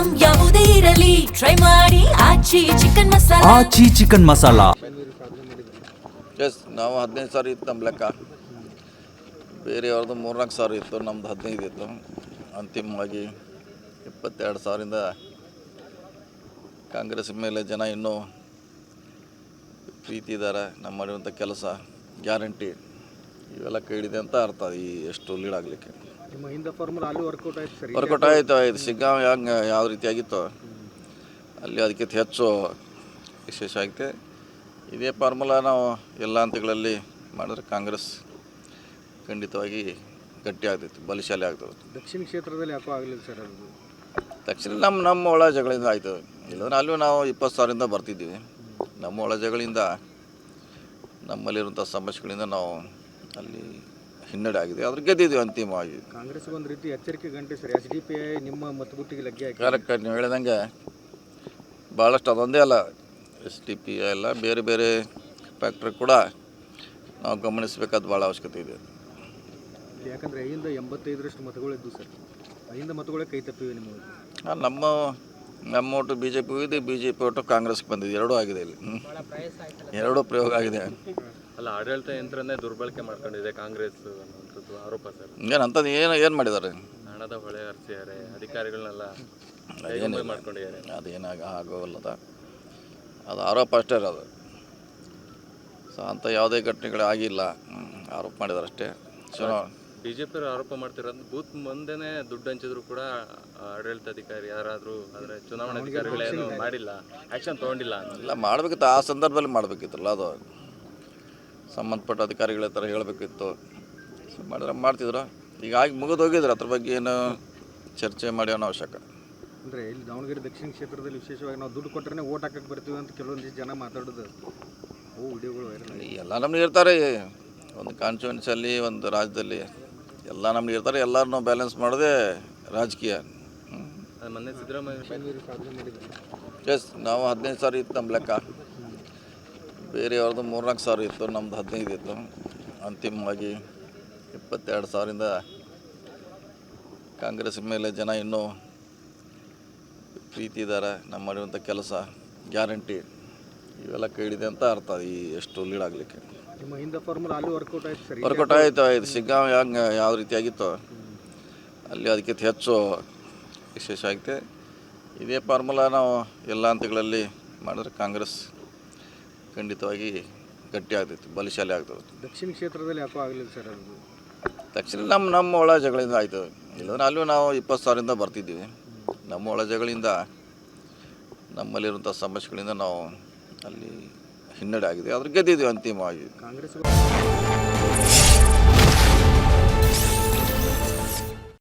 Item ಯಾವುದೇ ಇರಲಿ try ಮಾಡಿ ಆಚಿ ಚಿಕನ್ ಮಸಾಲಾ. ಆಚಿ ಚಿಕನ್ ಮಸಾಲಾ. ಎಸ್ ನಾವು 15 ಸಾವಿರ ಇತ್ತು ನಮ್ಮ ಲೆಕ್ಕ. ಬೇರೆಯವ್ರದ್ದು 3-4 ಸಾವಿರ ಇತ್ತು, ನಮ್ಮದು 15 ಇತ್ತು. ಅಂತಿಮವಾಗಿ 22 ಸಾವಿರದಿಂದ ಕಾಂಗ್ರೆಸ್ ಮೇಲೆ ಜನ ಇನ್ನೂ ಪ್ರೀತಿ ಇದ್ದಾರೆ. ನಮ್ಮ ಮಾಡಿರುವಂಥ ಕೆಲಸ ಗ್ಯಾರಂಟಿ ಇವೆಲ್ಲ ಕೇಳಿದೆ ಅಂತ ಅರ್ಥ. ಈ ಎಷ್ಟು ಲೀಡ್ ಆಗಲಿಕ್ಕೆ ನಿಮ್ಮ ಹಿಂದೆ ಫಾರ್ಮುಲಾ ಅಲ್ಲಿ ವರ್ಕೌಟ್ ಆಯ್ತು ಸರ್. ವರ್ಕೌಟ್ ಆಯಿತು. ಇದು ಸಿಗ್ಗಾಂವ್ ಯಾವ ರೀತಿ ಆಗಿತ್ತು ಅಲ್ಲಿ ಅದಕ್ಕಿಂತ ಹೆಚ್ಚು ವಿಶೇಷ ಆಗಿದೆ. ಇದೇ ಫಾರ್ಮುಲಾ ನಾವು ಎಲ್ಲ ಹಂತಗಳಲ್ಲಿ ಮಾಡಿದ್ರೆ ಕಾಂಗ್ರೆಸ್ ಖಂಡಿತವಾಗಿ ಗಟ್ಟಿ ಆಗ್ತೈತಿ, ಬಲಶಾಲಿ ಆಗ್ತದೆ. ದಕ್ಷಿಣ ಕ್ಷೇತ್ರದಲ್ಲಿ ಯಾಕೋ ಆಗಲಿಲ್ಲ ಸರ್ ಅದು. ತಕ್ಷಣ ನಮ್ಮ ಒಳ ಜಗಳಿಂದ ಆಯಿತು. ಇಲ್ಲಂದ್ರೆ ಅಲ್ಲೂ ನಾವು 20 ಸಾವಿರದಿಂದ ಬರ್ತಿದ್ದೀವಿ. ನಮ್ಮ ಒಳ ಜಗಳಿಂದ ನಮ್ಮಲ್ಲಿರುವಂಥ ಸಮಸ್ಯೆಗಳಿಂದ ನಾವು ಅಲ್ಲಿ ಹಿನ್ನಡೆ ಆಗಿದೆ. ಅದ್ರ ಗೆದ್ದಿದ್ದೀವಿ ಅಂತಿಮವಾಗಿ. ಕಾಂಗ್ರೆಸ್ಗೆ ಒಂದು ರೀತಿ ಎಚ್ಚರಿಕೆ ಗಂಟೆ ಸರ್. SDPI ನಿಮ್ಮ ಮತಗುಟ್ಟಿಗೆ ಲಗ್ಗೆ ಹಾಕಿ. ಕರೆಕ್ಟ್ ನೀವು ಹೇಳಿದಂಗೆ ಭಾಳಷ್ಟು ಅದೊಂದೇ ಅಲ್ಲ, SDPI ಎಲ್ಲ ಬೇರೆ ಬೇರೆ ಫ್ಯಾಕ್ಟ್ರಿ ಕೂಡ ನಾವು ಗಮನಿಸಬೇಕಾದ ಭಾಳ ಅವಶ್ಯಕತೆ ಇದೆ. ಯಾಕಂದರೆ ಐಯಿಂದ 85ರಷ್ಟು ಮತಗಳಿದ್ದು ಸರ್. ಐಯಿಂದ ಮತಗಳೇ ಕೈ ತಪ್ಪಿವೆ ನಿಮಗೆ. ನಮ್ಮ ಓಟು BJP ಇದೆ, BJP ಓಟು ಕಾಂಗ್ರೆಸ್ಗೆ ಬಂದಿದೆ. ಎರಡೂ ಆಗಿದೆ ಇಲ್ಲಿ. ಎರಡೂ ಪ್ರಯೋಗ ಆಗಿದೆ. ಅಲ್ಲ, ಆಡಳಿತ ಯಂತ್ರನೇ ದುರ್ಬಳಕೆ ಮಾಡ್ಕೊಂಡಿದೆ ಕಾಂಗ್ರೆಸ್ ಅನ್ನುವಂಥದ್ದು ಆರೋಪ ಸರ್. ಅಂಥದ್ದು ಏನು ಮಾಡಿದ್ದಾರೆ? ಹಣದ ಹೊಳೆ ಹರಿಸಿದ್ದಾರೆ, ಅಧಿಕಾರಿಗಳನ್ನೆಲ್ಲ ಮಾಡ್ಕೊಂಡಿದ್ದಾರೆ. ಅದೇನಾಗ ಆಗೋಲ್ಲದ, ಅದು ಆರೋಪ ಅಷ್ಟೇ ಇರೋದು. ಸೊ ಅಂಥ ಯಾವುದೇ ಘಟನೆಗಳು ಆಗಿಲ್ಲ, ಆರೋಪ ಮಾಡಿದ್ದಾರೆ ಅಷ್ಟೇ. BJP ಆರೋಪ ಮಾಡ್ತಿರೋದು ಬೂತ್ ಮುಂದೆನೇ ದುಡ್ಡು ಹಂಚಿದ್ರು ಕೂಡ ಆಡಳಿತಾಧಿಕಾರಿ ಯಾರಾದರೂ ಅಂದರೆ ಚುನಾವಣಾಧಿಕಾರಿಗಳೇನು ಮಾಡಿಲ್ಲ, ಆ್ಯಕ್ಷನ್ ತೊಗೊಂಡಿಲ್ಲ. ಇಲ್ಲ, ಮಾಡಬೇಕಿತ್ತು. ಆ ಸಂದರ್ಭದಲ್ಲಿ ಮಾಡಬೇಕಿತ್ತಲ್ಲ, ಅದು ಸಂಬಂಧಪಟ್ಟ ಅಧಿಕಾರಿಗಳ ಥರ ಹೇಳಬೇಕಿತ್ತು. ಸೊ ಮಾಡಿದ್ರೆ ಮಾಡ್ತಿದ್ರು. ಈಗ ಆಗಿ ಮುಗಿದು ಹೋಗಿದ್ರು, ಅದ್ರ ಬಗ್ಗೆ ಏನು ಚರ್ಚೆ ಮಾಡಿ ಅನ್ನೋ ಅವಶ್ಯಕ. ಅಂದರೆ ಇಲ್ಲಿ ದಾವಣಗೆರೆ ದಕ್ಷಿಣ ಕ್ಷೇತ್ರದಲ್ಲಿ ವಿಶೇಷವಾಗಿ ನಾವು ದುಡ್ಡು ಕೊಟ್ಟರೆ ಓಟ್ ಹಾಕಕ್ಕೆ ಬರ್ತೀವಿ ಅಂತ ಕೆಲವೊಂದಿಷ್ಟು ಜನ ಮಾತಾಡೋದು ವಿಡಿಯೋಗಳು ವೈರಲ್. ಎಲ್ಲ ನಮ್ಗೆ ಇರ್ತಾರೆ, ಒಂದು ಕಾನ್ಸ್ಟಿಟ್ಯೂನ್ಸಿಯಲ್ಲಿ ಒಂದು ರಾಜ್ಯದಲ್ಲಿ ಎಲ್ಲ ನಮ್ಗೆ ಇರ್ತಾರೆ. ಎಲ್ಲರನ್ನೂ ಬ್ಯಾಲೆನ್ಸ್ ಮಾಡೋದೇ ರಾಜಕೀಯ. ಮೊನ್ನೆ ಸಿದ್ದರಾಮಯ್ಯ ಎಸ್ ನಾವು 15 ಸಾವಿರ ಇತ್ತು ನಮ್ಮ ಲೆಕ್ಕ. ಬೇರೆಯವ್ರದ್ದು 3-4 ಸಾವಿರ ಇತ್ತು, ನಮ್ಮದು 15 ಇತ್ತು. ಅಂತಿಮವಾಗಿ 22 ಸಾವಿರದಿಂದ ಕಾಂಗ್ರೆಸ್ ಮೇಲೆ ಜನ ಇನ್ನೂ ಪ್ರೀತಿ ಇದ್ದಾರೆ. ನಮ್ಮ ಮಾಡಿರುವಂಥ ಕೆಲಸ ಗ್ಯಾರಂಟಿ ಇವೆಲ್ಲ ಕೇಳಿದೆ ಅಂತ ಅರ್ಥ. ಈ ಎಷ್ಟು ಲೀಡ್ ಆಗಲಿಕ್ಕೆ ನಿಮ್ಮ ಹಿಂದೆ ಫಾರ್ಮುಲಾ ಅಲ್ಲಿ ವರ್ಕೌಟ್ ಆಯ್ತು ಸರ್. ವರ್ಕೌಟ್ ಆಯಿತು. ಇದು ಸಿಗ್ಗಾಂವ್ ಯಾವ ರೀತಿ ಆಗಿತ್ತು ಅಲ್ಲಿ ಅದಕ್ಕಿಂತ ಹೆಚ್ಚು ವಿಶೇಷ ಆಗಿದೆ. ಇದೇ ಫಾರ್ಮುಲಾ ನಾವು ಎಲ್ಲ ಹಂತಗಳಲ್ಲಿ ಮಾಡಿದ್ರೆ ಕಾಂಗ್ರೆಸ್ ಖಂಡಿತವಾಗಿ ಗಟ್ಟಿ ಆಗ್ತೈತಿ, ಬಲಶಾಲಿ ಆಗ್ತದೆ. ದಕ್ಷಿಣ ಕ್ಷೇತ್ರದಲ್ಲಿ ಯಾಕೋ ಆಗಲಿಲ್ಲ ಸರ್ ಅದು. ತಕ್ಷಣ ನಮ್ಮ ಒಳ ಜಗಳಿಂದ ಆಯಿತು. ಇಲ್ಲಂದ್ರೆ ಅಲ್ಲೂ ನಾವು 20 ಸಾವಿರದಿಂದ ಬರ್ತಿದ್ದೀವಿ. ನಮ್ಮ ಒಳ ಜಗಳಿಂದ ನಮ್ಮಲ್ಲಿರುವಂಥ ಸಮಸ್ಯೆಗಳಿಂದ ನಾವು ಅಲ್ಲಿ ಹಿನ್ನಡೆ ಆಗಿದೆ. ಅದ್ರ ಗೆದ್ದಿದ್ದೀವಿ ಅಂತಿಮವಾಗಿ. ಕಾಂಗ್ರೆಸ್